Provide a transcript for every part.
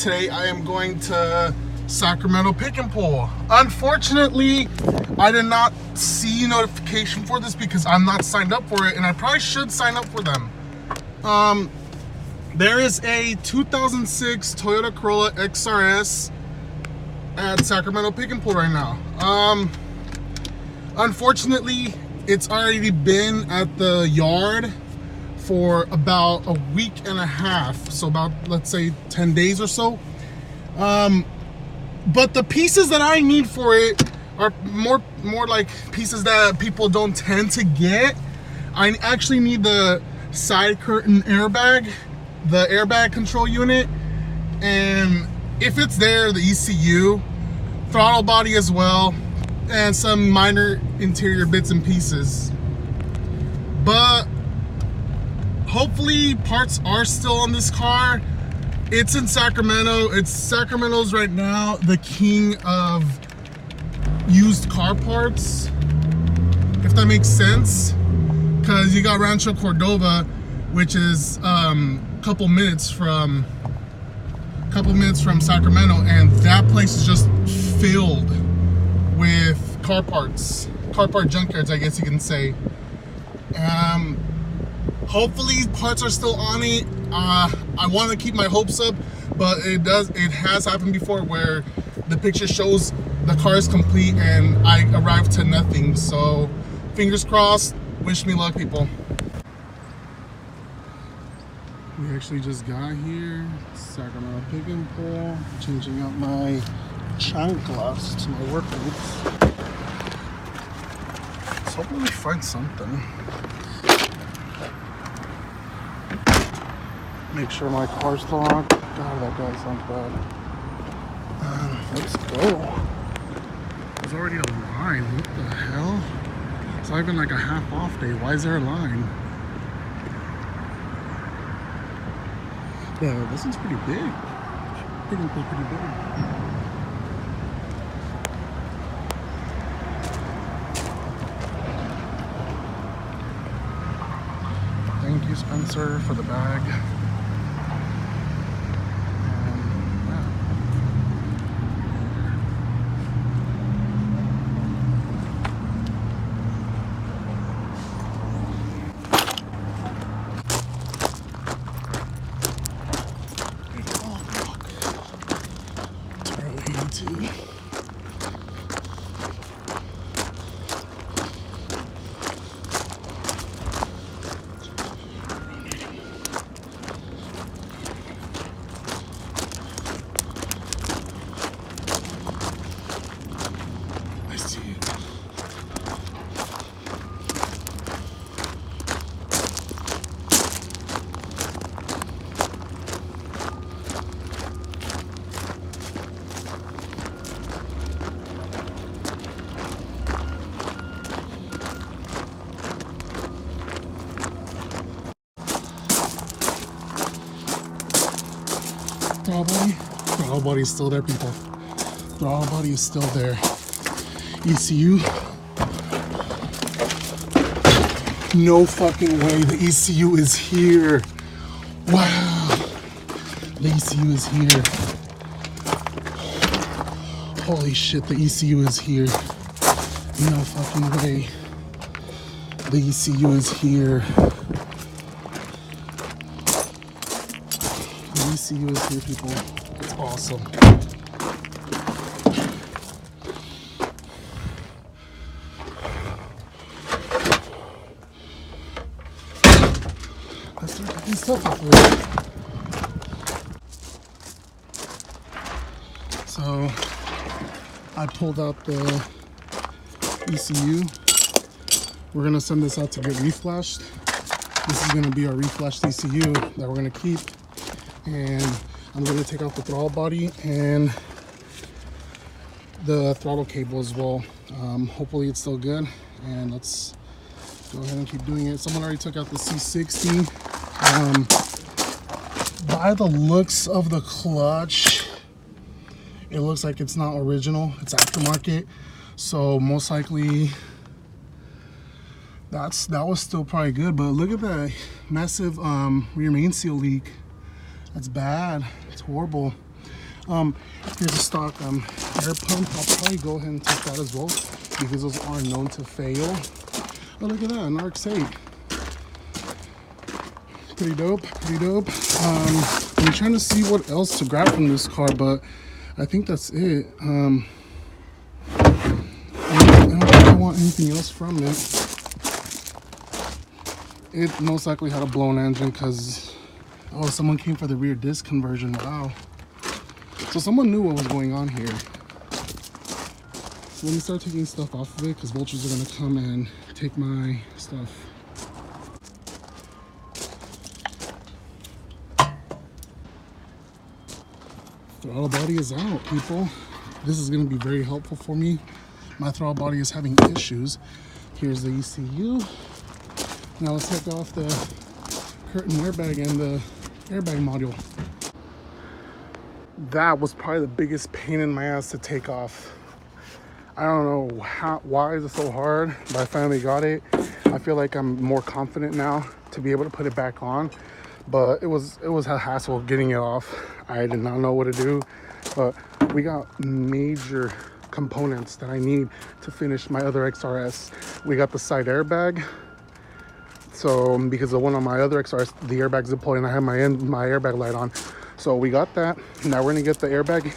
today I am going to Sacramento Pick-N-Pull. Unfortunately, I did not see notification for this because I'm not signed up for it, and I probably should sign up for them. There is a 2006 Toyota Corolla XRS at Sacramento Pick-N-Pull right now. Unfortunately, it's already been at the yard for about a week and a half, so about, let's say, 10 days or so. But the pieces that I need for it are more like pieces that people don't tend to get. I actually need the side curtain airbag, the airbag control unit, and if it's there, the ECU, throttle body as well, and some minor interior bits and pieces. But hopefully parts are still on this car. It's in Sacramento. Sacramento's right now the king of used car parts, if that makes sense, because you got Rancho Cordova, which is a couple minutes from Sacramento, and that place is just filled with car part junkyards, I guess you can say. Hopefully parts are still on it. I want to keep my hopes up, but it has happened before where the picture shows the car is complete and I arrived to nothing. So fingers crossed, wish me luck, people. We actually just got here, Sacramento Pick-N-Pull, changing out my chanclas to my work boots. Let's hopefully we find something. Make sure my car's still on. God, that guy sounds bad. Let's go. There's already a line. What the hell? It's not even like a half off day. Why is there a line? Yeah, this one's pretty big. Pretty big. Thank you, Spencer, for the bag. Throttle body is still there, people. Throttle body is still there. ECU. No fucking way. The ECU is here. Wow. The ECU is here. Holy shit, the ECU is here. No fucking way. The ECU is here. ECU is here, people. It's awesome. Let's start picking stuff up with it. So I pulled out the ECU. We're gonna send this out to get reflashed. This is gonna be our reflashed ECU that we're gonna keep. And I'm going to take out the throttle body and the throttle cable as well. Hopefully it's still good, and let's go ahead and keep doing it. Someone already took out the C60. By the looks of the clutch, it looks like it's not original, it's aftermarket, so most likely that was still probably good. But look at that massive rear main seal leak. That's bad. It's horrible. Here's a stock air pump. I'll probably go ahead and take that as well because those are known to fail. Oh, look at that, an RX-8. Pretty dope, pretty dope. I'm trying to see what else to grab from this car, but I think that's it. I don't think I want anything else from it. It most likely had a blown engine because, oh, someone came for the rear disc conversion. Wow. So someone knew what was going on here. So let me start taking stuff off of it because vultures are going to come and take my stuff. Throttle body is out, people. This is going to be very helpful for me. My throttle body is having issues. Here's the ECU. Now let's take off the curtain airbag and the airbag module. That was probably the biggest pain in my ass to take off. I don't know why is it so hard, but I finally got it. I feel like I'm more confident now to be able to put it back on, but it was a hassle getting it off. I did not know what to do, but we got major components that I need to finish my other XRS. We got the side airbag. So because the one on my other XRS, the airbag's deployed and I have my airbag light on. So we got that. Now we're gonna get the airbag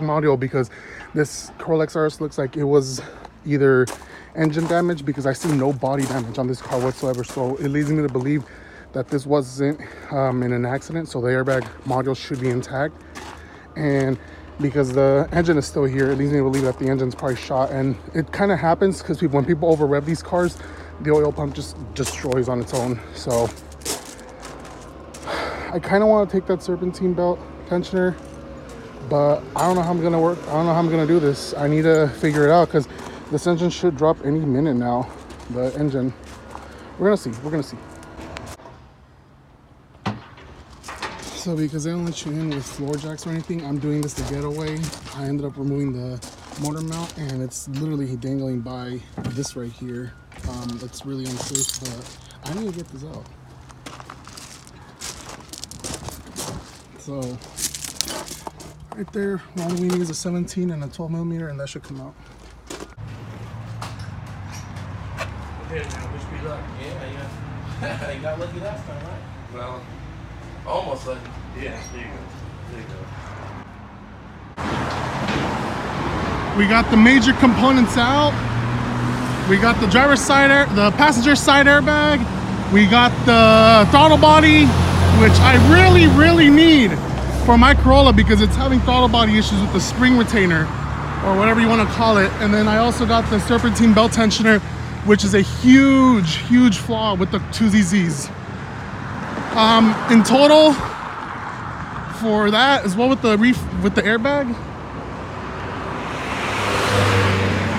module because this Corolla XRS looks like it was either engine damage because I see no body damage on this car whatsoever. So it leads me to believe that this wasn't in an accident. So the airbag module should be intact. And because the engine is still here, it leads me to believe that the engine's probably shot. And it kind of happens because when people over rev these cars, the oil pump just destroys on its own. So I kind of want to take that serpentine belt tensioner, but I don't know how I'm gonna work. I don't know how I'm gonna do this. I need to figure it out because this engine should drop any minute now. The engine, we're gonna see. So because they don't let you in with floor jacks or anything, I'm doing this the getaway. I ended up removing the motor mount and it's literally dangling by this right here. That's really unsafe, but I need to get this out. So right there, all we need is a 17 and a 12 millimeter, and that should come out. Yeah, wish me luck. Yeah. You got lucky last time, right? Well, almost lucky. Yeah, there you go. We got the major components out. We got the driver's side the passenger side airbag. We got the throttle body, which I really need for my Corolla because it's having throttle body issues with the spring retainer or whatever you want to call it. And then I also got the serpentine belt tensioner, which is a huge flaw with the 2ZZs. In total, for that as well with the airbag,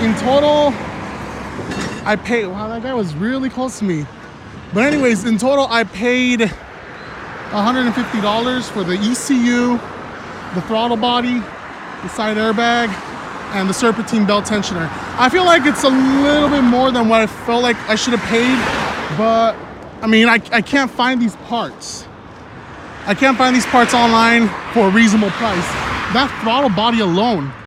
in total I paid, wow, that guy was really close to me. But anyways, in total I paid $150 for the ECU, the throttle body, the side airbag, and the serpentine belt tensioner. I feel like it's a little bit more than what I felt like I should have paid, but I mean, I can't find these parts. I can't find these parts online for a reasonable price. That throttle body alone